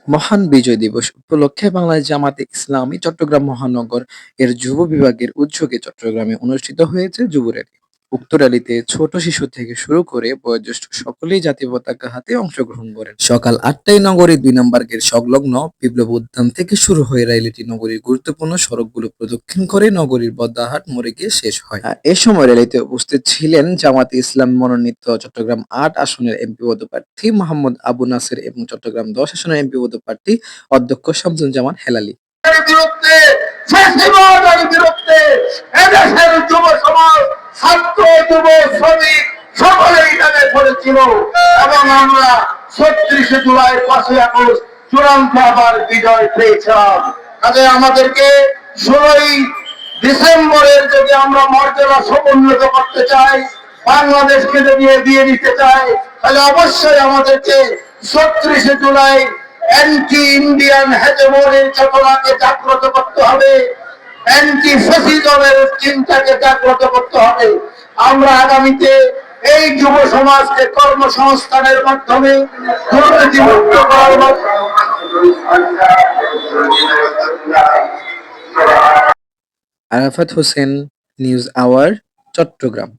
মহান বিজয় দিবস উপলক্ষে বাংলাদেশ জামাতে ইসলামী চট্টগ্রাম মহানগর এর যুব বিভাগের উদ্যোগে চট্টগ্রামে অনুষ্ঠিত হয়েছে যুব র্যালি। উক্ত র্যালিতে ছোট শিশু থেকে শুরু করে বয়োজ্যেষ্ঠ সকলেই জাতীয় পতাকা হাতে অংশগ্রহণ করেন। সকাল ৮টায় নগরীর ২ নম্বর গেট সংলগ্ন বিপ্লব উদ্যান থেকে শুরু হয়ে র্যালিটি নগরীর গুরুত্বপূর্ণ সড়কগুলো প্রদক্ষিণ করে নগরীর বদ্দাহাট মোড়ে গিয়ে শেষ হয়। এ সময় র্যালিতে উপস্থিত ছিলেন জামাতে ইসলামী মনোনীত চট্টগ্রাম ৮ আসনের এমপি পদপ্রার্থী মোহাম্মদ আবু নাসের এবং চট্টগ্রাম ১০ আসনের এমপি পদপ্রার্থী অধ্যক্ষ শামসুজ্জামান হেলালী। বিরুদ্ধে ফ্যাসিবাদের বিরুদ্ধে এদেশের যুব সমাজ, ছাত্র, যুব, শ্রমিক সকলেই নেমে পড়েছিল এবং আমরা ৩৬ জুলাই ৫ই আগস্ট চূড়ান্ত আবার বিজয় পেয়েছিলাম। কাজে আমাদেরকে ১৬ই ডিসেম্বরের যদি আমরা মর্যাদা সমুন্নত করতে চাই, বাংলাদেশকে যদি এগিয়ে দিতে চাই, তাহলে অবশ্যই আমাদেরকে ৩৬ জুলাই অ্যান্টি ইন্ডিয়ান হেজেমনির চেতনাকে জাগ্রত করতে হবে, অ্যান্টি ফ্যাসিজমের চিন্তাকে জাগ্রত করতে হবে। আমরা আগামীতে এই যুব সমাজকে কর্মসংস্থানের মাধ্যমে দুর্নীতিমুক্ত করার মাধ্যমে আরাফাত হোসেন, নিউজ আওয়ার, চট্টগ্রাম।